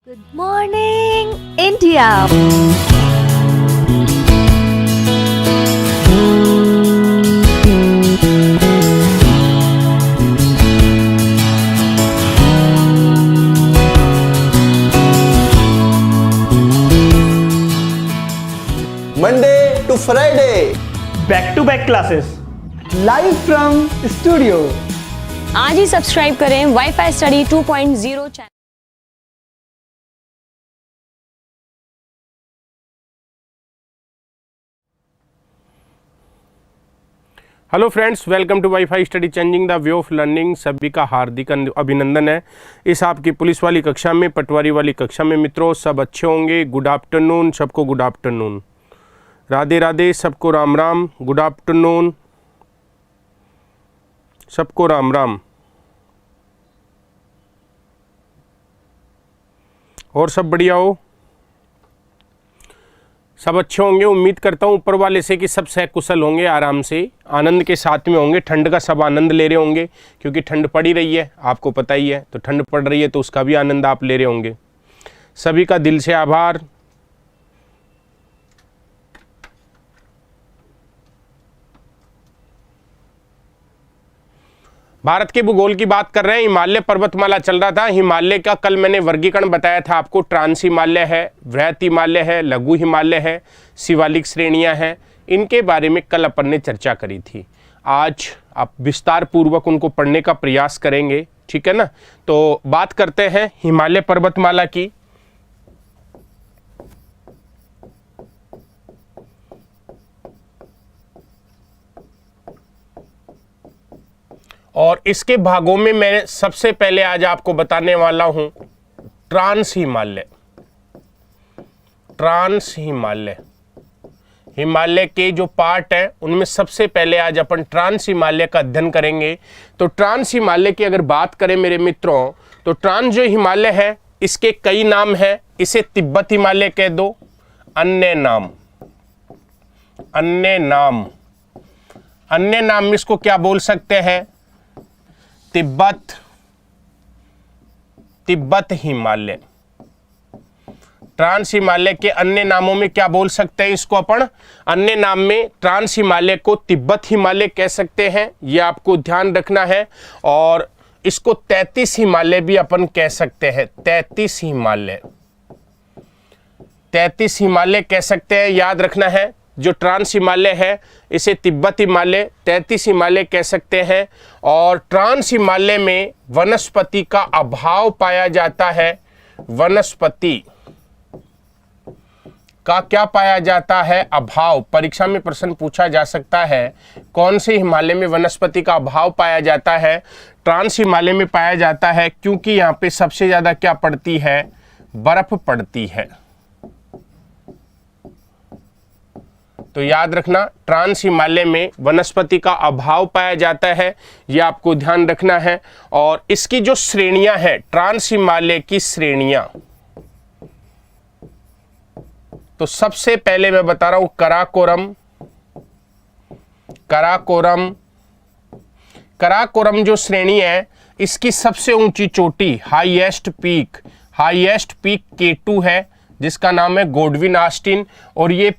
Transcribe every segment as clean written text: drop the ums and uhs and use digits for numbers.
Good morning, India. Monday to Friday. Back classes live from studio. आज ही subscribe करें WiFi study 2.0 channel. Hello friends, welcome to WiFi study changing the way of learning. सभी का हार्दिक अभिनंदन है इस आपकी पुलिस वाली कक्षा में, पटवारी वाली कक्षा में। मित्रों, सब अच्छे होंगे। गुड आफ्टरनून सबको, गुड आफ्टरनून, राधे राधे सबको, राम राम, गुड आफ्टरनून सबको, राम राम। और सब बढ़िया हो, सब अच्छे होंगे। उम्मीद करता हूँ ऊपर वाले से कि सब सहकुशल होंगे, आराम से आनंद के साथ में होंगे। ठंड का सब आनंद ले रहे होंगे, क्योंकि ठंड पड़ी रही है, आपको पता ही है। तो ठंड पड़ रही है तो उसका भी आनंद आप ले रहे होंगे। सभी का दिल से आभार। भारत के भूगोल की बात कर रहे हैं। हिमालय पर्वतमाला चल रहा था। हिमालय का कल मैंने वर्गीकरण बताया था आपको। ट्रांस हिमालय है, वृहत हिमालय है, लघु हिमालय है, शिवालिक श्रेणियां हैं। इनके बारे में कल अपन ने चर्चा करी थी। आज आप विस्तार पूर्वक उनको पढ़ने का प्रयास करेंगे, ठीक है ना। तो बात करते हैं हिमालय पर्वतमाला की। और इसके भागों में मैं सबसे पहले आज आपको बताने वाला हूं ट्रांस हिमालय। ट्रांस हिमालय, हिमालय के जो पार्ट हैं उनमें सबसे पहले आज अपन ट्रांस हिमालय का अध्ययन करेंगे। तो ट्रांस हिमालय की अगर बात करें मेरे मित्रों, तो ट्रांस जो हिमालय है इसके कई नाम हैं। इसे तिब्बत हिमालय कह दो, अन्य नाम, अन्य नाम, अन्य नाम में इसको क्या बोल सकते हैं? तिब्बत, तिब्बत हिमालय। ट्रांस हिमालय के अन्य नामों में क्या बोल सकते हैं इसको अपन? अन्य नाम में ट्रांस हिमालय को तिब्बत हिमालय कह सकते हैं, ये आपको ध्यान रखना है। और इसको 33 हिमालय भी अपन कह सकते हैं। 33 हिमालय, 33 हिमालय कह सकते हैं, याद रखना है। जो ट्रांस हिमालय है इसे तिब्बत हिमालय, 33 हिमालय कह सकते हैं। और ट्रांस हिमालय में वनस्पति का अभाव पाया जाता है। वनस्पति का क्या पाया जाता है? अभाव। परीक्षा में प्रश्न पूछा जा सकता है, कौन से हिमालय में वनस्पति का अभाव पाया जाता है? ट्रांस हिमालय में पाया जाता है, क्योंकि यहाँ पे सबसे ज्यादा क्या पड़ती है? बर्फ पड़ती है। तो याद रखना, ट्रांस हिमालय में वनस्पति का अभाव पाया जाता है, यह आपको ध्यान रखना है। और इसकी जो श्रेणियां हैं, ट्रांस हिमालय की श्रेणियां, तो सबसे पहले मैं बता रहा हूं कराकोरम। कराकोरम, कराकोरम जो श्रेणी है इसकी सबसे ऊंची चोटी, highest peak, highest peak K2 है, जिसका नाम है गोडविन ऑस्टिन। और ये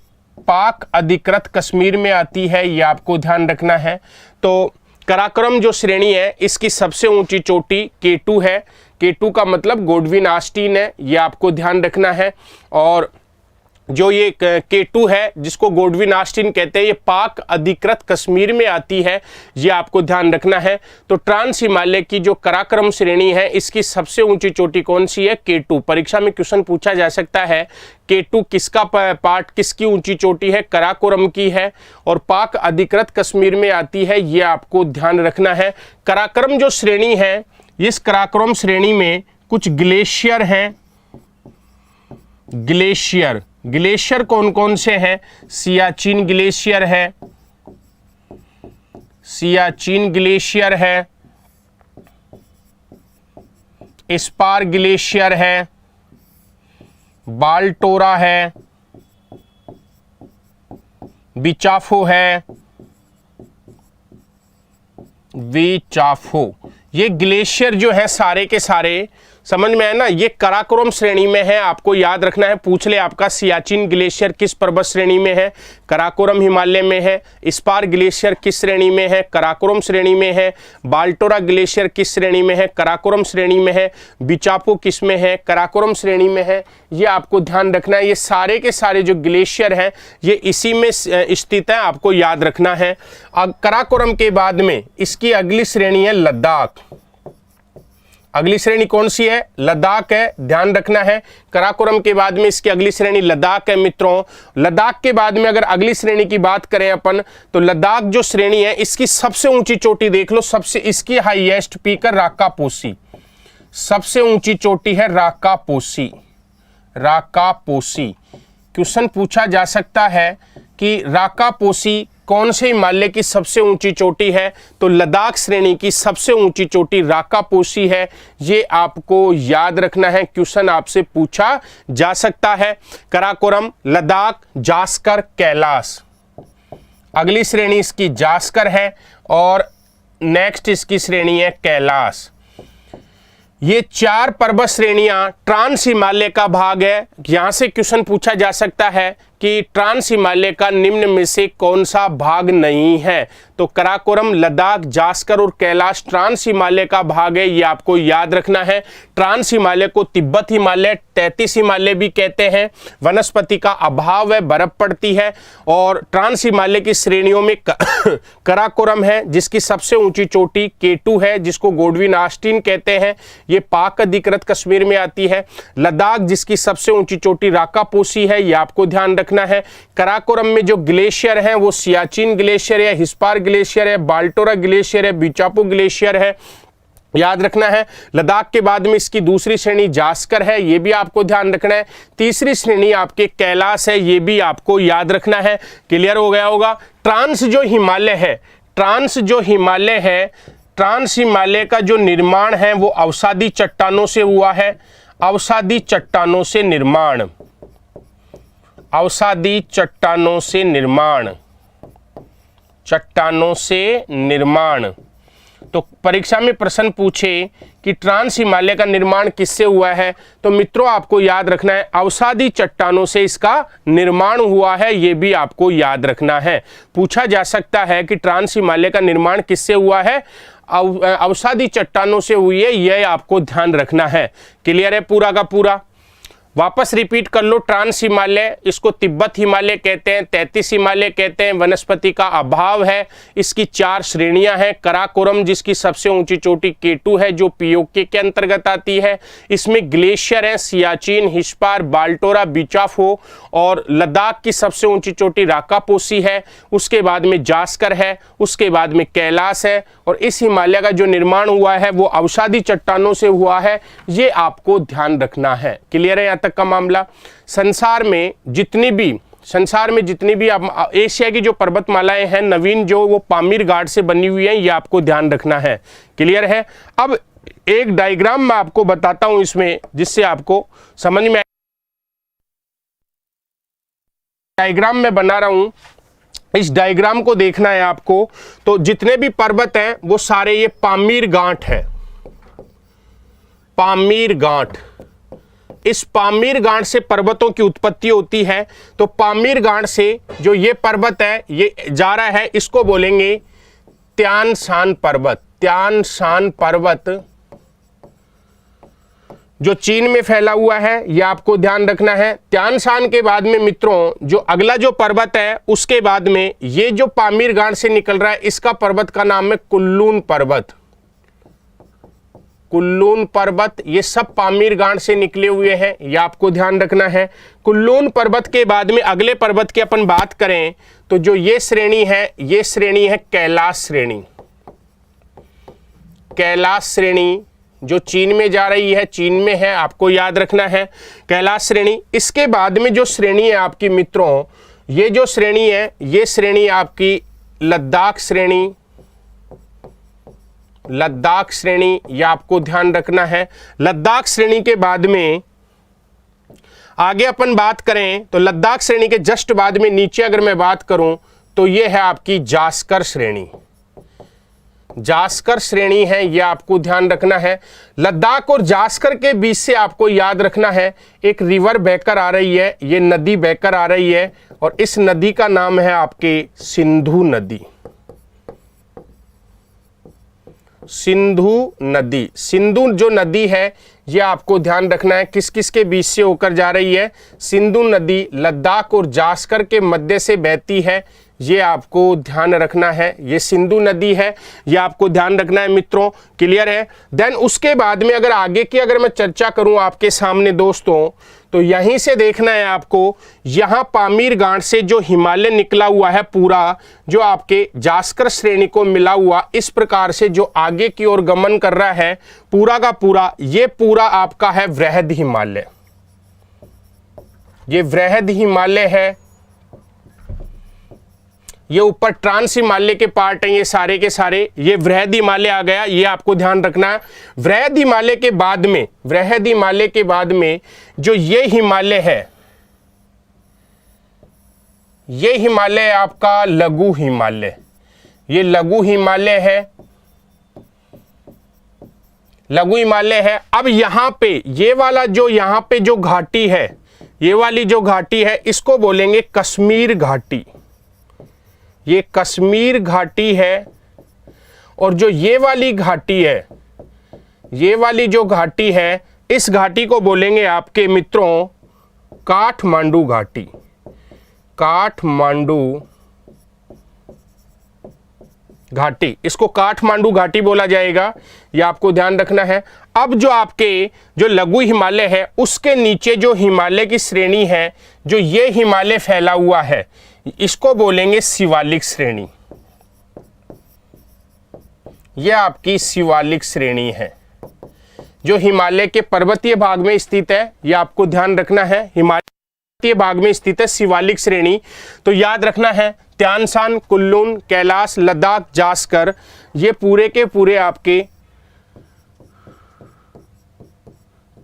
पाक अधिकृत कश्मीर में आती है, ये आपको ध्यान रखना है। तो कराकोरम जो श्रेणी है इसकी सबसे ऊंची चोटी K2 है। K2 का मतलब गोडविन ऑस्टिन है, ये आपको ध्यान रखना है। और जो ये K2 है जिसको गोडविन ऑस्टिन कहते हैं, ये पाक अधिकृत कश्मीर में आती है, ये आपको ध्यान रखना है। तो ट्रांस हिमालय की जो कराकोरम श्रेणी है इसकी सबसे ऊंची चोटी कौन सी है? K2। परीक्षा में क्वेश्चन पूछा जा सकता है K2 किसका पार्ट, किसकी ऊंची चोटी है? कराकोरम की है, और पाक अधिकृत कश्मीर में आती है, ये आपको ध्यान रखना है। कराकोरम जो श्रेणी है, इस कराकोरम श्रेणी में कुछ ग्लेशियर हैं। ग्लेशियर, ग्लेशियर कौन कौन से हैं? सियाचिन ग्लेशियर है, सियाचिन ग्लेशियर है, स्पार ग्लेशियर है, बाल्टोरा है, बिचाफो है, विचाफो, ये ग्लेशियर जो है सारे के सारे, समझ में है ना, ये काराकोरम श्रेणी में है। आपको याद रखना है, पूछ ले आपका सियाचिन ग्लेशियर किस पर्वत श्रेणी में है, काराकोरम हिमालय में है। स्पार ग्लेशियर किस श्रेणी में है, काराकोरम श्रेणी में है। बाल्टोरा ग्लेशियर किस श्रेणी में है, काराकोरम श्रेणी में है। बिचापो किस में है, काराकोरम श्रेणी में है। ये आपको ध्यान रखना है। ये सारे के सारे जो ग्लेशियर हैं ये इसी में स्थित है, आपको याद रखना है। काराकोरम के बाद में इसकी अगली श्रेणी है लद्दाख। अगली श्रेणी कौन सी है, लद्दाख है, ध्यान रखना है। काराकोरम के बाद में इसकी अगली श्रेणी लद्दाख है मित्रों। लद्दाख के बाद में अगर अगली श्रेणी की बात करें अपन, तो लद्दाख जो श्रेणी है इसकी सबसे ऊंची चोटी देख लो, सबसे इसकी हाईएस्ट पीक है राकापोसी। सबसे ऊंची चोटी है राकापोसी। राकापोसी क्वेश्चन पूछा जा सकता है कि राकापोसी कौन से हिमालय की सबसे ऊंची चोटी है, तो लद्दाख श्रेणी की सबसे ऊंची चोटी राकापोसी है। ये आपको याद रखना है, क्वेश्चन आपसे पूछा जा सकता है। काराकोरम, लद्दाख, जास्कर, कैलाश। अगली श्रेणी इसकी जास्कर है और नेक्स्ट इसकी श्रेणी है कैलाश। ये 4 पर्वत श्रेणियां ट्रांस हिमालय का भाग है। यहां से क्वेश्चन पूछा जा सकता है कि ट्रांस हिमालय का निम्न में से कौन सा भाग नहीं है, तो काराकोरम, लद्दाख, जास्कर और कैलाश ट्रांस हिमालय का भाग है। ये आपको याद रखना है। ट्रांस हिमालय को तिब्बत हिमालय, 33 हिमालय भी कहते हैं। वनस्पति का अभाव है, बर्फ पड़ती है। और ट्रांस हिमालय की श्रेणियों में काराकोरम है जिसकी सबसे ऊंची चोटी K2 है, जिसको गोडविन ऑस्टिन कहते हैं। ये पाक अधिकृत कश्मीर में आती है। लद्दाख जिसकी सबसे ऊंची चोटी राकापोसी है, ये आपको ध्यान रखना है। काराकोरम में जो ग्लेशियर है वो सियाचिन ग्लेशियर है, हिस्पार ग्लेशियर है, बाल्टोरा ग्लेशियर है, बिचापो ग्लेशियर है, याद रखना है। लद्दाख के बाद में इसकी दूसरी श्रेणी जास्कर है, ये भी आपको ध्यान रखना है। तीसरी श्रेणी आपके कैलाश है, ये भी आपको याद रखना है। क्लियर हो गया होगा। ट्रांस जो हिमालय है, ट्रांस जो हिमालय है, ट्रांस हिमालय का जो निर्माण है वो अवसादी चट्टानों से हुआ है। अवसादी चट्टानों से निर्माण, अवसादी चट्टानों से निर्माण, चट्टानों से निर्माण। तो परीक्षा में प्रश्न पूछे कि ट्रांस हिमालय का निर्माण किससे हुआ है, तो मित्रों आपको याद रखना है अवसादी चट्टानों से इसका निर्माण हुआ है। ये भी आपको याद रखना है। पूछा जा सकता है कि ट्रांस हिमालय का निर्माण किससे हुआ है, अवसादी चट्टानों से हुई है, यह आपको ध्यान रखना है। क्लियर है पूरा का पूरा। वापस रिपीट कर लो। ट्रांस हिमालय, इसको तिब्बत हिमालय कहते हैं, 33 हिमालय कहते हैं। वनस्पति का अभाव है। इसकी 4 श्रेणियां हैं। काराकोरम जिसकी सबसे ऊंची चोटी K2 है, जो पीओके के अंतर्गत आती है। इसमें ग्लेशियर है, सियाचिन, हिस्पार, बाल्टोरा, बिचाफो। और लद्दाख की सबसे ऊंची चोटी राकापोसी है। उसके बाद में जास्कर है, उसके बाद में कैलाश है। और इस हिमालय का जो निर्माण हुआ है वो अवसादी चट्टानों से हुआ है। ये आपको ध्यान रखना है। क्लियर है यहाँ तक का मामला। संसार में जितनी भी एशिया की जो पर्वतमालाएं हैं नवीन, जो वो पामीर घाट से बनी हुई हैं, ये आपको ध्यान रखना है। क्लियर है। अब एक डायग्राम मैं आपको बताता हूं इसमें, जिससे आपको समझ में। डायग्राम मैं बना रहा हूं, इस डायग्राम को देखना है आपको। तो जितने भी पर्वत हैं वो सारे ये पामीर घाट है। पामीर घाट, इस पामीर घाट से पर्वतों की उत्पत्ति होती है। तो पामीर घाट से जो ये पर्वत है ये जा रहा है, इसको बोलेंगे त्यान शान पर्वत। त्यान शान पर्वत जो चीन में फैला हुआ है, ये आपको ध्यान रखना है। त्यान शान के बाद में मित्रों जो अगला जो पर्वत है, उसके बाद में ये जो पामीर घाट से निकल रहा है, इसका पर्वत का नाम है कुल्लून पर्वत। कुल्लून पर्वत, ये सब पामीर घाट से निकले हुए हैं, ये आपको ध्यान रखना है। कुल्लून पर्वत के बाद में अगले पर्वत की अपन बात करें तो जो ये श्रेणी है, ये श्रेणी है कैलाश श्रेणी। कैलाश श्रेणी जो चीन में जा रही है, चीन में है, आपको याद रखना है कैलाश श्रेणी। इसके बाद में जो श्रेणी है आपकी मित्रों, ये जो श्रेणी है, ये श्रेणी आपकी लद्दाख श्रेणी। लद्दाख श्रेणी, ये आपको ध्यान रखना है। लद्दाख श्रेणी के बाद में आगे अपन बात करें तो लद्दाख श्रेणी के जस्ट बाद में नीचे अगर मैं बात करूं तो ये है आपकी जास्कर श्रेणी। जास्कर श्रेणी है, ये आपको ध्यान रखना है। लद्दाख और जास्कर के बीच से आपको याद रखना है एक रिवर बहकर आ रही है, ये नदी बहकर आ रही है और इस नदी का नाम है आपके सिंधु नदी। सिंधु नदी, सिंधु जो नदी है ये आपको ध्यान रखना है किस किस के बीच से होकर जा रही है। सिंधु नदी लद्दाख और जास्कर के मध्य से बहती है, ये आपको ध्यान रखना है। ये सिंधु नदी है, ये आपको ध्यान रखना है मित्रों। क्लियर है। देन उसके बाद में अगर आगे की अगर मैं चर्चा करूं आपके सामने दोस्तों, तो यहीं से देखना है आपको, यहां पामीर गांठ से जो हिमालय निकला हुआ है पूरा, जो आपके जास्कर श्रेणी को मिला हुआ, इस प्रकार से जो आगे की ओर गमन कर रहा है पूरा का पूरा, ये पूरा आपका है वृहद हिमालय। ये वृहद हिमालय है, ये ऊपर ट्रांस हिमालय के पार्ट हैं ये सारे के सारे, ये वृहद हिमालय आ गया, ये आपको ध्यान रखना है। वृहद हिमालय के बाद में, वृहद हिमालय के बाद में जो ये हिमालय है, ये हिमालय आपका लघु हिमालय, ये लघु हिमालय है, लघु हिमालय है। अब यहां पे ये वाला जो यहां पे जो घाटी है, ये वाली जो घाटी है, इसको बोलेंगे कश्मीर घाटी। ये कश्मीर घाटी है। और जो ये वाली घाटी है, ये वाली जो घाटी है, इस घाटी को बोलेंगे आपके मित्रों काठमांडू घाटी। काठमांडू घाटी, इसको काठमांडू घाटी बोला जाएगा, ये आपको ध्यान रखना है। अब जो आपके जो लघु हिमालय है उसके नीचे जो हिमालय की श्रेणी है, जो ये हिमालय फैला हुआ है, इसको बोलेंगे शिवालिक श्रेणी। यह आपकी शिवालिक श्रेणी है जो हिमालय के पर्वतीय भाग में स्थित है, यह आपको ध्यान रखना है। हिमालय भाग में स्थित है शिवालिक श्रेणी। तो याद रखना है त्यान शान, कुल्लून, कैलाश, लद्दाख, जास्कर, ये पूरे के पूरे आपके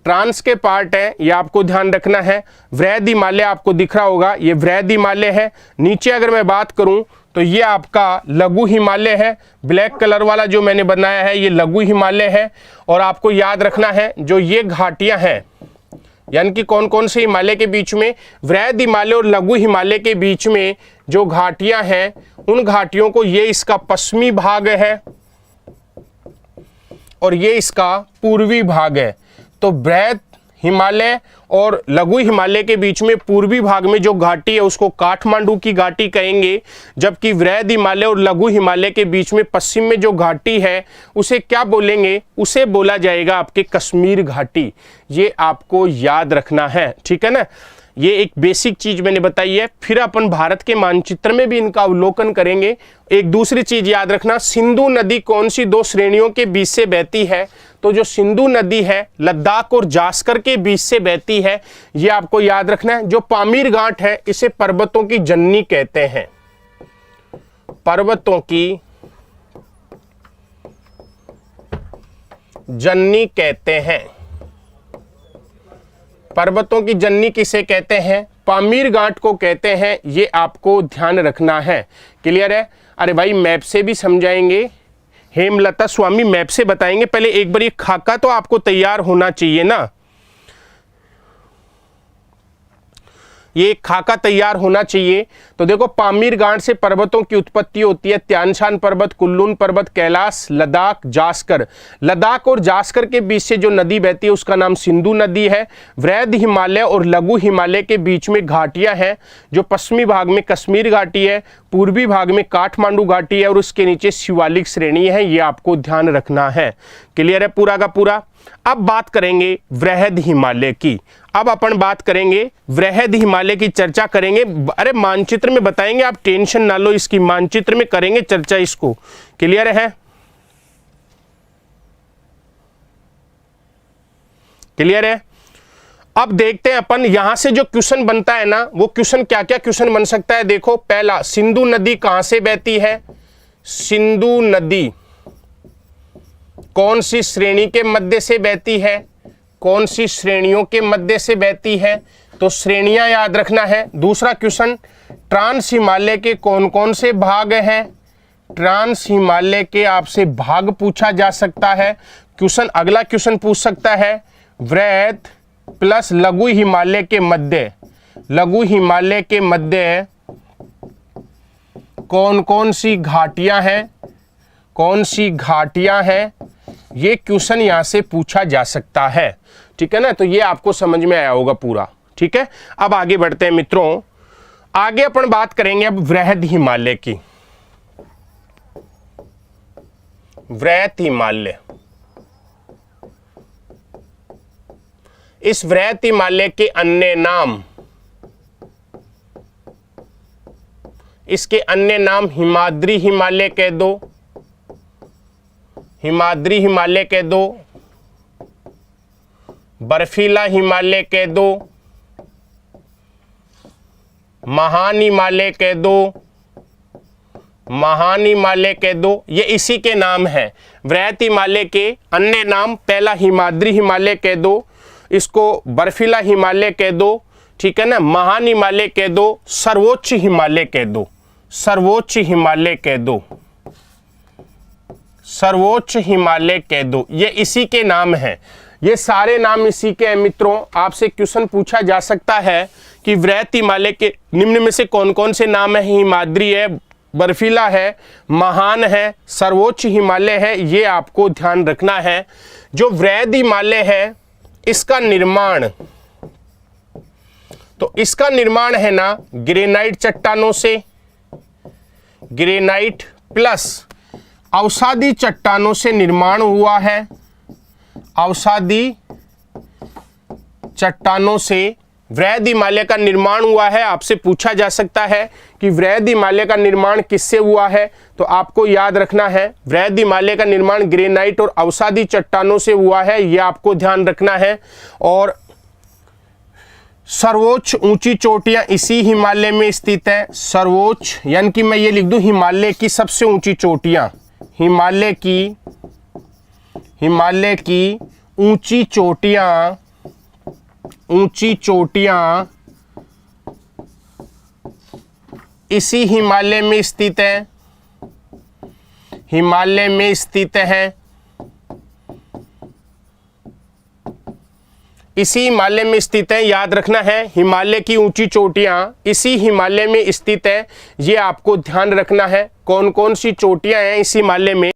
ट्रांस के पार्ट है, ये आपको ध्यान रखना है। वृहद हिमालय आपको दिख रहा होगा, ये वृहद हिमालय है। नीचे अगर मैं बात करूं तो ये आपका लघु हिमालय है, ब्लैक कलर वाला जो मैंने बनाया है ये लघु हिमालय है। और आपको याद रखना है जो ये घाटियां हैं, यानी कि कौन कौन से हिमालय के बीच में, वृहद हिमालय और लघु हिमालय के बीच में जो घाटियां हैं, उन घाटियों को, ये इसका पश्चिमी भाग है और ये इसका पूर्वी भाग है। तो वृहद हिमालय और लघु हिमालय के बीच में पूर्वी भाग में जो घाटी है उसको काठमांडू की घाटी कहेंगे, जबकि वृहद हिमालय और लघु हिमालय के बीच में पश्चिम में जो घाटी है उसे क्या बोलेंगे, उसे बोला जाएगा आपके कश्मीर घाटी। ये आपको याद रखना है, ठीक है ना। ये एक बेसिक चीज मैंने बताई है। फिर अपन भारत के मानचित्र में भी इनका अवलोकन करेंगे। एक दूसरी चीज याद रखना, सिंधु नदी कौन सी दो श्रेणियों के बीच से बहती है, तो जो सिंधु नदी है लद्दाख और जास्कर के बीच से बहती है, ये आपको याद रखना है। जो पामीर घाट है इसे पर्वतों की जननी कहते हैं, पर्वतों की जननी कहते हैं। पर्वतों की जननी किसे कहते हैं, पामीर घाट को कहते हैं, ये आपको ध्यान रखना है। क्लियर है। अरे भाई मैप से भी समझाएंगे, हेमलता स्वामी मैप से बताएंगे। पहले एक बार ये खाका तो आपको तैयार होना चाहिए ना, ये खाका तैयार होना चाहिए। तो देखो पामीर घाट से पर्वतों की उत्पत्ति होती है, त्यान शान पर्वत, कुल्लून पर्वत, कैलाश, लद्दाख, जास्कर। लद्दाख और जास्कर के बीच से जो नदी बहती है उसका नाम सिंधु नदी है। वृहद हिमालय और लघु हिमालय के बीच में घाटियां हैं, जो पश्चिमी भाग में कश्मीर घाटी है, पूर्वी भाग में काठमांडू घाटी है और उसके नीचे शिवालिक श्रेणी है, ये आपको ध्यान रखना है। क्लियर है पूरा का पूरा। अब बात करेंगे वृहद हिमालय की। अब अपन बात करेंगे वृहद हिमालय की, चर्चा करेंगे। अरे मानचित्र में बताएंगे, आप टेंशन ना लो, इसकी मानचित्र में करेंगे चर्चा इसको। क्लियर है, क्लियर है। अब देखते हैं अपन यहां से जो क्वेश्चन बनता है ना, वो क्वेश्चन क्या क्या क्वेश्चन बन सकता है। देखो पहला, सिंधु नदी कहां से बहती है, सिंधु नदी कौन सी श्रेणी के मध्य से बहती है, कौन सी श्रेणियों के मध्य से बहती है, तो श्रेणियां याद रखना है। दूसरा क्वेश्चन, ट्रांस हिमालय के कौन कौन से भाग हैं, ट्रांस हिमालय के आपसे भाग पूछा जा सकता है। क्वेश्चन, अगला क्वेश्चन पूछ सकता है वृहद प्लस लघु हिमालय के मध्य, लघु हिमालय के मध्य कौन कौन सी घाटियां हैं, कौन सी घाटियां हैं, ये क्वेश्चन यहां से पूछा जा सकता है। ठीक है ना, तो ये आपको समझ में आया होगा पूरा। ठीक है, अब आगे बढ़ते हैं मित्रों। आगे अपन बात करेंगे अब वृहद हिमालय की। वृहद हिमालय, इस वृहद हिमालय के अन्य नाम, इसके अन्य नाम हिमाद्री हिमालय कह दो, हिमाद्री हिमालय कह दो, बर्फीला हिमालय कह दो, महान हिमालय कह दो, महान हिमालय कह दो। ये इसी के नाम है। वृहद हिमालय के अन्य नाम, पहला हिमाद्री हिमालय कह दो, इसको बर्फीला हिमालय कह दो, ठीक है ना, महान हिमालय कह दो, सर्वोच्च हिमालय कह दो, सर्वोच्च हिमालय कह दो, सर्वोच्च हिमालय कह दो। ये इसी के नाम है, ये सारे नाम इसी के हैं मित्रों। आपसे क्वेश्चन पूछा जा सकता है कि वृहद हिमालय के निम्न में से कौन कौन से नाम है। हिमाद्री है, बर्फीला है, महान है, सर्वोच्च हिमालय है। ये आपको ध्यान रखना है। जो वृहद हिमालय है इसका निर्माण, तो इसका निर्माण है ना ग्रेनाइट चट्टानों से, ग्रेनाइट प्लस अवसादी चट्टानों से निर्माण हुआ है। अवसादी चट्टानों से वृहद हिमालय का निर्माण हुआ है। आपसे पूछा जा सकता है कि वृहद हिमालय का निर्माण किससे हुआ है, तो आपको याद रखना है वृहद हिमालय का निर्माण ग्रेनाइट और अवसादी चट्टानों से हुआ है। यह आपको ध्यान रखना है। और सर्वोच्च ऊंची चोटियां इसी हिमालय में स्थित है। सर्वोच्च यानी कि मैं ये लिख दूं हिमालय की सबसे ऊंची चोटियां, हिमालय की ऊंची चोटियां, ऊंची चोटियां इसी हिमालय में स्थित है, हिमालय में स्थित है, इसी हिमालय में स्थित है। याद रखना है हिमालय की ऊंची चोटियां इसी हिमालय में स्थित है। ये आपको ध्यान रखना है। कौन कौन सी चोटियां हैं इस हिमालय में,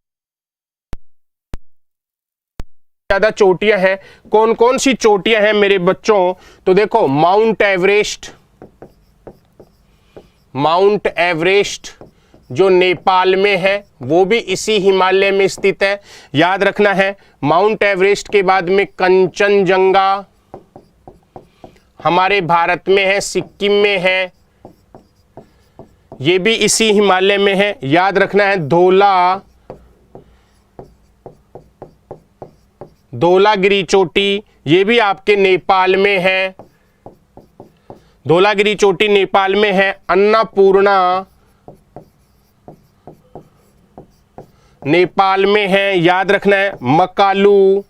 ज्यादा चोटियां हैं, कौन कौन सी चोटियां हैं मेरे बच्चों। तो देखो माउंट एवरेस्ट, माउंट एवरेस्ट जो नेपाल में है वो भी इसी हिमालय में स्थित है। याद रखना है माउंट एवरेस्ट के बाद में कंचनजंगा हमारे भारत में है, सिक्किम में है, ये भी इसी हिमालय में है। याद रखना है धौलागिरी चोटी, ये भी आपके नेपाल में है, धौलागिरी चोटी नेपाल में है। अन्नपूर्णा नेपाल में है। याद रखना है मकालू,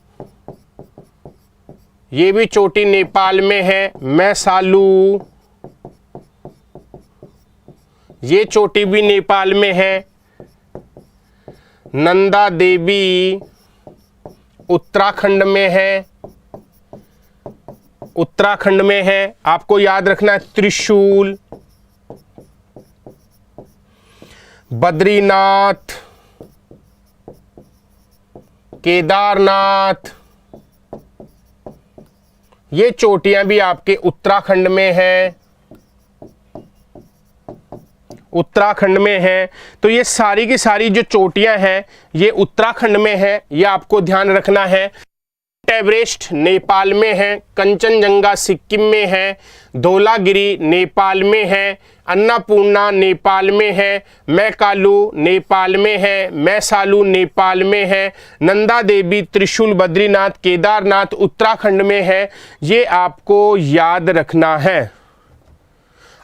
ये भी चोटी नेपाल में है। मैसालू, ये चोटी भी नेपाल में है। नंदा देवी उत्तराखंड में है, उत्तराखंड में है। आपको याद रखना है त्रिशूल, बद्रीनाथ, केदारनाथ, ये चोटियां भी आपके उत्तराखंड में है, उत्तराखंड में है। तो ये सारी की सारी जो चोटियां हैं ये उत्तराखंड में है, ये आपको ध्यान रखना है। एवरेस्ट नेपाल में है, कंचनजंगा सिक्किम में है, धौलागिरी नेपाल में है, अन्नपूर्णा नेपाल में है, मैकालू नेपाल में है, मैसालू नेपाल में है, नंदा देवी, त्रिशूल, बद्रीनाथ, केदारनाथ उत्तराखंड में है। ये आपको याद रखना है।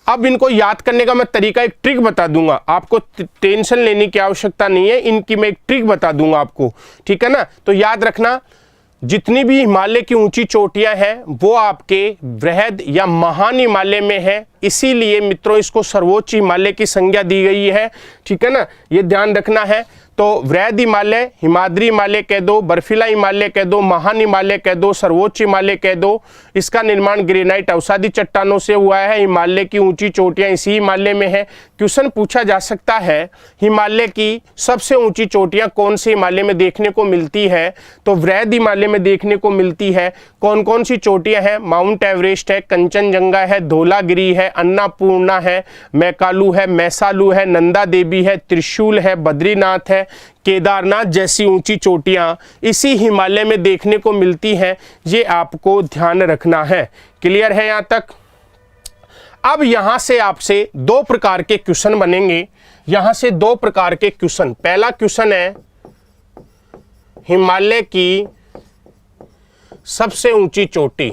अब इनको याद करने का मैं तरीका, एक ट्रिक बता दूंगा आपको, टेंशन लेने की आवश्यकता नहीं है, इनकी मैं एक ट्रिक बता दूंगा आपको, ठीक है ना। तो याद रखना जितनी भी हिमालय की ऊंची चोटियां हैं वो आपके वृहद या महान हिमालय में है। इसीलिए मित्रों इसको सर्वोच्च हिमालय की संज्ञा दी गई है, ठीक है ना, ये ध्यान रखना है। तो वृहद हिमालय, हिमाद्री हिमालय कह दो, बर्फीला हिमालय कह दो, महान हिमालय कह दो, सर्वोच्च हिमालय कह दो। इसका निर्माण ग्रेनाइट अवसादी चट्टानों से हुआ है। हिमालय की ऊंची चोटियां इसी हिमालय में है। क्वेश्चन पूछा जा सकता है हिमालय की सबसे ऊंची चोटियां कौन से हिमालय में देखने को मिलती है, तो वृहद हिमालय में देखने को मिलती है। कौन कौन सी चोटियां हैं? माउंट एवरेस्ट है, कंचनजंगा है, धौलागिरी है, अन्नपूर्णा है, मैकालू है, मैसालू है, नंदा देवी है, त्रिशूल है, बद्रीनाथ है, केदारनाथ जैसी ऊंची चोटियां इसी हिमालय में देखने को मिलती हैं। ये आपको ध्यान रखना है। क्लियर है यहां तक? अब यहां से आपसे दो प्रकार के क्वेश्चन बनेंगे। यहां से दो प्रकार के क्वेश्चन। पहला क्वेश्चन है हिमालय की सबसे ऊंची चोटी,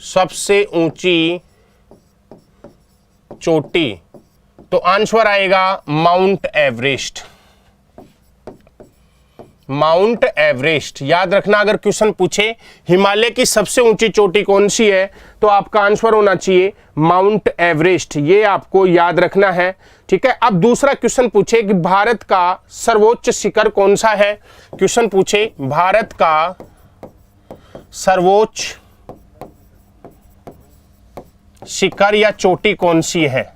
सबसे ऊंची चोटी, तो आंसर आएगा माउंट एवरेस्ट। माउंट एवरेस्ट याद रखना। अगर क्वेश्चन पूछे हिमालय की सबसे ऊंची चोटी कौन सी है, तो आपका आंसर होना चाहिए माउंट एवरेस्ट। ये आपको याद रखना है, ठीक है। अब दूसरा क्वेश्चन पूछे कि भारत का सर्वोच्च शिखर कौन सा है। क्वेश्चन पूछे भारत का सर्वोच्च शिखर या चोटी कौन सी है,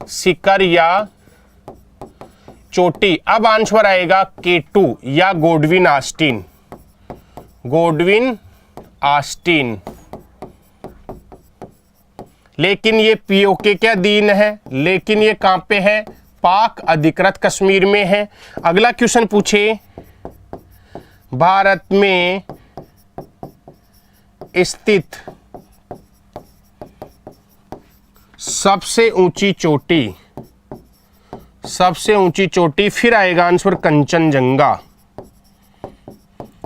शिखर या चोटी। अब आंसर आएगा K2 या गोडविन आस्टीन, गोडविन आस्टीन। लेकिन ये पीओके के अधीन है, लेकिन ये कहां पे है? पाक अधिकृत कश्मीर में है। अगला क्वेश्चन पूछे भारत में स्थित सबसे ऊंची चोटी, सबसे ऊंची चोटी, फिर आएगा आंसर कंचनजंगा।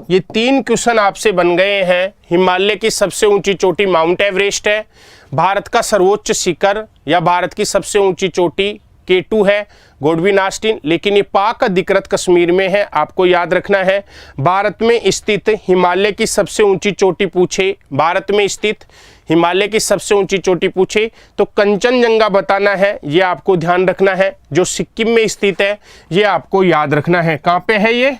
ये तीन क्वेश्चन आपसे बन गए हैं। हिमालय की सबसे ऊंची चोटी माउंट एवरेस्ट है, भारत का सर्वोच्च शिखर या भारत की सबसे ऊंची चोटी K2 है, गोडविन आस्टीन, लेकिन ये पाक अधिकृत कश्मीर में है, आपको याद रखना है। भारत में स्थित हिमालय की सबसे ऊंची चोटी पूछे, भारत में स्थित हिमालय की सबसे ऊंची चोटी पूछे तो कंचनजंगा बताना है, ये आपको ध्यान रखना है। जो सिक्किम में स्थित है ये आपको याद रखना है। कहां पे है ये?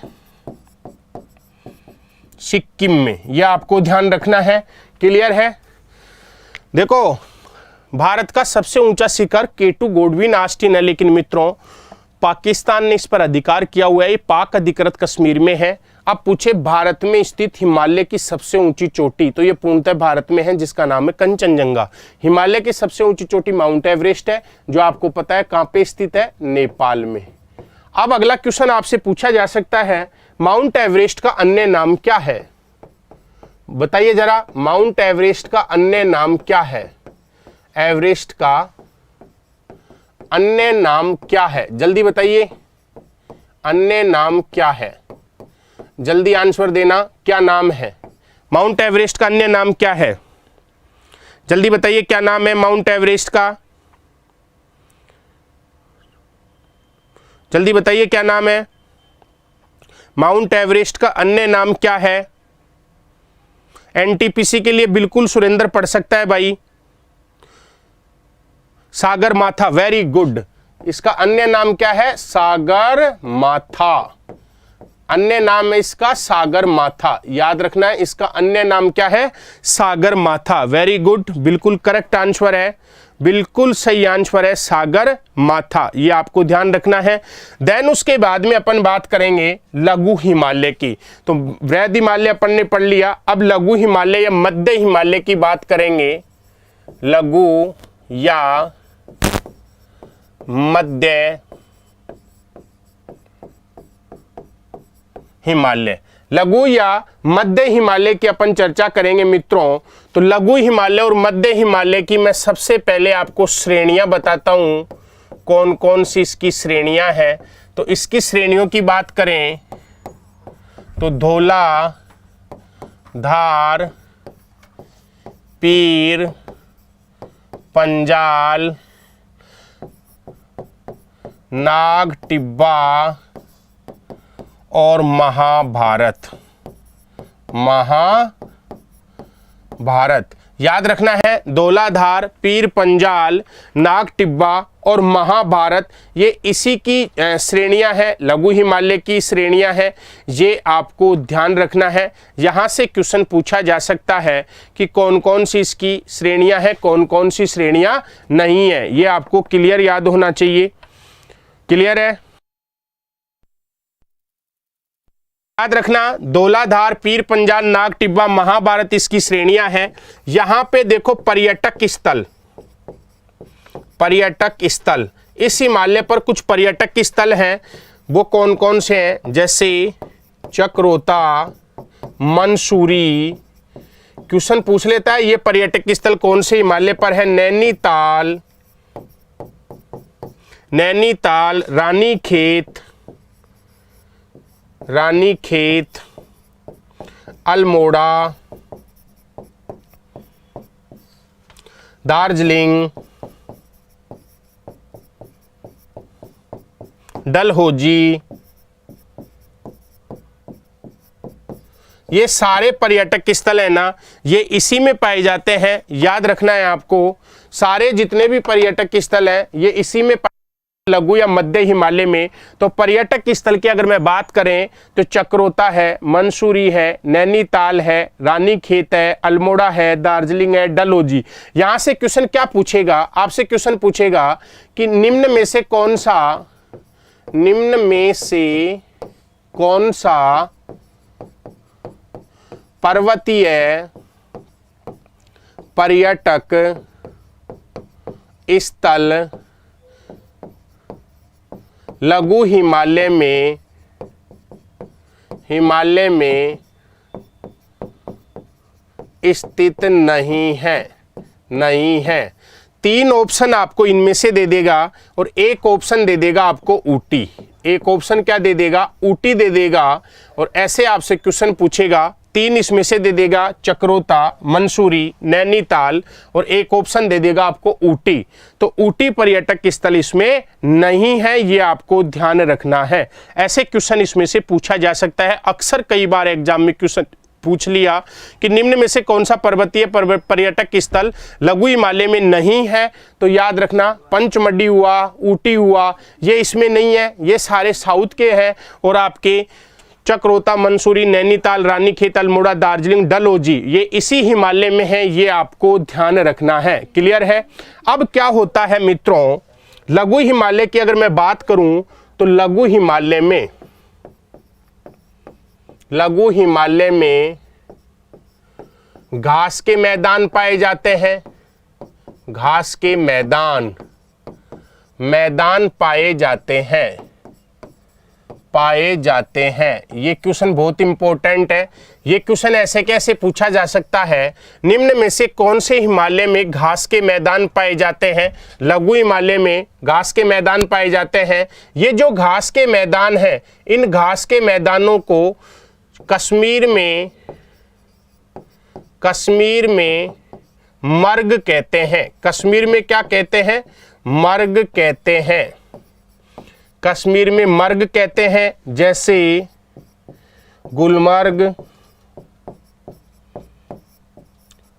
सिक्किम में, ये आपको ध्यान रखना है। क्लियर है? देखो भारत का सबसे ऊंचा शिखर K2 गोडविन आस्टीन है, लेकिन मित्रों पाकिस्तान ने इस पर अधिकार किया हुआ है, ये पाक अधिकृत कश्मीर में है। अब पूछे भारत में स्थित हिमालय की सबसे ऊंची चोटी, तो ये पूर्णतः भारत में है, जिसका नाम है कंचनजंगा। हिमालय की सबसे ऊंची चोटी माउंट एवरेस्ट है, जो आपको पता है कहां पे स्थित है? नेपाल में। अब अगला क्वेश्चन आपसे पूछा जा सकता है माउंट एवरेस्ट का अन्य नाम क्या है? बताइए जरा, माउंट एवरेस्ट का अन्य नाम क्या है? एवरेस्ट का अन्य नाम क्या है? जल्दी बताइए, अन्य नाम क्या है? जल्दी आंसर देना, क्या नाम है? माउंट एवरेस्ट का अन्य नाम क्या है? जल्दी बताइए क्या नाम है माउंट एवरेस्ट का? जल्दी बताइए क्या नाम है? माउंट एवरेस्ट का अन्य नाम क्या है? एनटीपीसी के लिए बिल्कुल सुरेंद्र पढ़ सकता है भाई। सागर माथा, वेरी गुड। इसका अन्य नाम क्या है? सागर माथा। अन्य नाम है इसका सागर माथा, याद रखना है। इसका अन्य नाम क्या है? सागर माथा। वेरी गुड, बिल्कुल करेक्ट आंसर है, बिल्कुल सही आंसर है सागर माथा, ये आपको ध्यान रखना है। देन उसके बाद में अपन बात करेंगे लघु हिमालय की। तो वृहद हिमालय अपन ने पढ़ लिया, अब लघु हिमालय या मध्य हिमालय की बात करेंगे। लघु या मध्य हिमालय, लघु या मध्य हिमालय की अपन चर्चा करेंगे मित्रों। तो लघु हिमालय और मध्य हिमालय की मैं सबसे पहले आपको श्रेणियां बताता हूं, कौन कौन सी इसकी श्रेणियां हैं। तो इसकी श्रेणियों की बात करें तो धौला, धार, पीर, पंजाल, नाग टिब्बा और महाभारत। महाभारत याद रखना है, धौलाधार, पीर पंजाल, नाग टिब्बा और महाभारत ये इसी की श्रेणियां हैं, लघु हिमालय की श्रेणियां हैं। ये आपको ध्यान रखना है। यहाँ से क्वेश्चन पूछा जा सकता है कि कौन कौन सी इसकी श्रेणियां हैं, कौन कौन सी श्रेणियां नहीं है। ये आपको क्लियर याद होना चाहिए। क्लियर है? याद रखना, धौलाधार, पीर पंजाल, नाग टिब्बा, महाभारत इसकी श्रेणियां हैं। यहां पे देखो पर्यटक स्थल, पर्यटक स्थल, इस हिमालय पर कुछ पर्यटक स्थल हैं। वो कौन कौन से हैं? जैसे चक्रोता, मंसूरी। क्वेश्चन पूछ लेता है ये पर्यटक स्थल कौन से हिमालय पर है? नैनीताल, नैनीताल, रानीखेत, रानीखेत, अल्मोड़ा, दार्जिलिंग, डलहौजी। ये सारे पर्यटक स्थल है ना, ये इसी में पाए जाते हैं। याद रखना है आपको, सारे जितने भी पर्यटक स्थल हैं ये इसी में लघु या मध्य हिमालय में। तो पर्यटक स्थल की अगर मैं बात करें तो चक्रोता है, मंसूरी है, नैनीताल है, रानीखेत है, अल्मोड़ा है, दार्जिलिंग है, डलहौजी। यहां से क्वेश्चन क्या पूछेगा? आपसे क्वेश्चन पूछेगा कि निम्न में से कौन सा, निम्न में से कौन सा पर्वतीय पर्यटक स्थल लघु हिमालय में, हिमालय में स्थित नहीं है, नहीं है। 3 ऑप्शन आपको इनमें से दे देगा और एक ऑप्शन दे देगा आपको ऊटी। एक ऑप्शन क्या दे देगा? ऊटी दे देगा। और ऐसे आपसे क्वेश्चन पूछेगा, 3 इसमें से दे देगा, चक्रोता, मंसूरी, नैनीताल, और एक ऑप्शन दे देगा आपको ऊटी। तो ऊटी पर्यटक स्थल इसमें नहीं है, ये आपको ध्यान रखना है। ऐसे क्वेश्चन इसमें से पूछा जा सकता है। अक्सर कई बार एग्जाम में क्वेश्चन पूछ लिया कि निम्न में से कौन सा पर्वतीय पर्यटक स्थल लघु हिमालय में नहीं है। तो याद रखना, पंचमढ़ी हुआ, ऊटी हुआ, ये इसमें नहीं है, ये सारे साउथ के हैं। और आपके चक्रोता, मंसूरी, नैनीताल, रानीखेत, अल्मोड़ा, दार्जिलिंग, डलहौजी ये इसी हिमालय में है, ये आपको ध्यान रखना है। क्लियर है? अब क्या होता है मित्रों, लघु हिमालय की अगर मैं बात करूं तो लघु हिमालय में, लघु हिमालय में घास के मैदान पाए जाते हैं। घास के मैदान, मैदान पाए जाते हैं, पाए जाते हैं। ये क्वेश्चन बहुत इंपॉर्टेंट है। ये क्वेश्चन ऐसे कैसे पूछा जा सकता है? निम्न में से कौन से हिमालय में घास के मैदान पाए जाते हैं? लघु हिमालय में घास के मैदान पाए जाते हैं। ये जो घास के मैदान हैं, इन घास के मैदानों को कश्मीर में, कश्मीर में मर्ग कहते हैं। कश्मीर में क्या कहते हैं? मर्ग कहते हैं। कश्मीर में मर्ग कहते हैं। जैसे गुलमर्ग,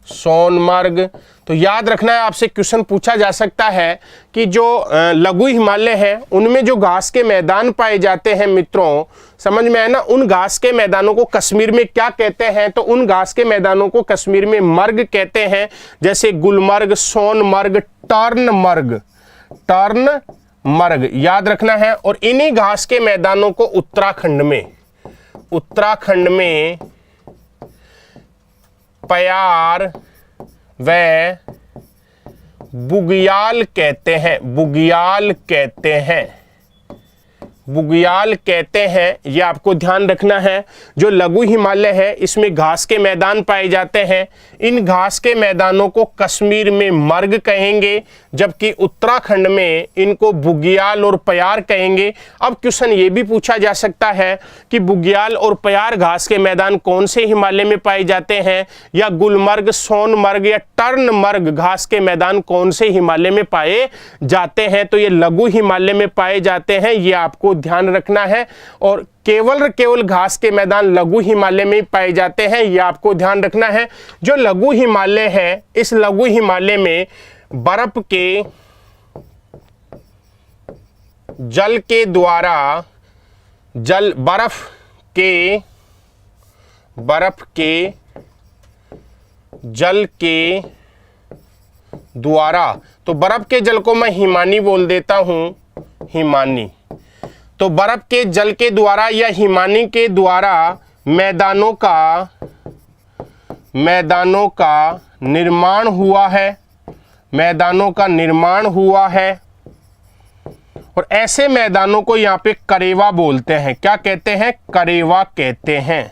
सोनमर्ग। तो याद रखना है, आपसे क्वेश्चन पूछा जा सकता है कि जो लघु हिमालय है उनमें जो घास के मैदान पाए जाते हैं मित्रों, समझ में आया ना, उन घास के मैदानों को कश्मीर में क्या कहते हैं? तो उन घास के मैदानों को कश्मीर में मर्ग कहते हैं। जैसे गुलमर्ग, सोनमर्ग, टर्नमर्ग, टर्नमर्ग याद रखना है। और इन्हीं घास के मैदानों को उत्तराखंड में, उत्तराखंड में प्यार व बुग्याल कहते हैं। बुग्याल कहते हैं, बुग्याल कहते हैं। ये आपको ध्यान रखना है। जो लघु हिमालय है इसमें घास के मैदान पाए जाते हैं। इन घास के मैदानों को कश्मीर में मर्ग कहेंगे, जबकि उत्तराखंड में इनको बुग्याल और प्यार कहेंगे। अब क्वेश्चन ये भी पूछा जा सकता है कि बुग्याल और प्यार घास के मैदान कौन से हिमालय में पाए जाते हैं, या गुलमर्ग, सोनमर्ग या टर्नमर्ग घास के मैदान कौन से हिमालय में पाए जाते हैं। तो ये लघु हिमालय में पाए जाते हैं, ये आपको आपको ध्यान रखना है। और केवल घास के मैदान लघु हिमालय में पाए जाते हैं, ये आपको ध्यान रखना है। जो लघु हिमालय है, इस लघु हिमालय में बर्फ के जल के द्वारा बर्फ के जल के द्वारा, तो बर्फ के जल को मैं हिमानी बोल देता हूं, हिमानी। तो बर्फ के जल के द्वारा या हिमानी के द्वारा मैदानों का निर्माण हुआ है, मैदानों का निर्माण हुआ है। और ऐसे मैदानों को यहाँ पे करेवा बोलते हैं। क्या कहते हैं? करेवा कहते हैं,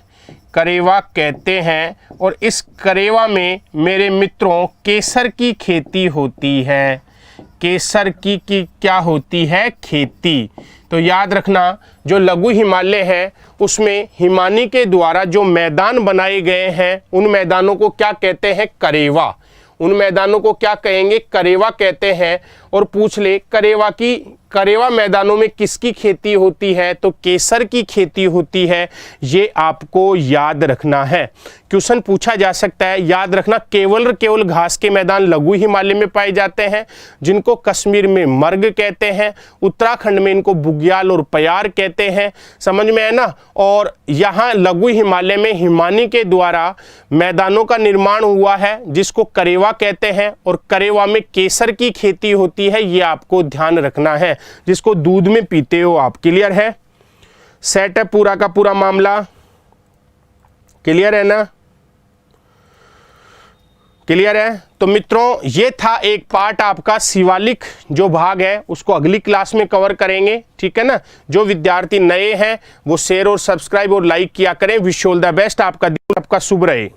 करेवा कहते हैं। और इस करेवा में मेरे मित्रों केसर की खेती होती है, केसर की क्या होती है? खेती। तो याद रखना, जो लघु हिमालय है उसमें हिमानी के द्वारा जो मैदान बनाए गए हैं, उन मैदानों को क्या कहते हैं? करेवा। उन मैदानों को क्या कहेंगे? करेवा कहते हैं। और पूछ ले करेवा मैदानों में किसकी खेती होती है? तो केसर की खेती होती है। ये आपको याद रखना है, क्वेश्चन पूछा जा सकता है। याद रखना, केवल घास के मैदान लघु हिमालय में पाए जाते हैं, जिनको कश्मीर में मर्ग कहते हैं, उत्तराखंड में इनको बुग्याल और प्यार कहते हैं। समझ में है ना? और यहाँ लघु हिमालय में हिमानी के द्वारा मैदानों का निर्माण हुआ है, जिसको करेवा कहते हैं। और करेवा में केसर की खेती होती है, ये आपको ध्यान रखना है, जिसको दूध में पीते हो आप। क्लियर है? सेट है पूरा का पूरा मामला? क्लियर है ना? क्लियर है? तो मित्रों, ये था एक पार्ट आपका शिवालिक जो भाग है, उसको अगली क्लास में कवर करेंगे। ठीक है ना? जो विद्यार्थी नए हैं वो शेयर और सब्सक्राइब और लाइक किया करें। Wish you all the best. आपका दिन आपका शुभ रहे।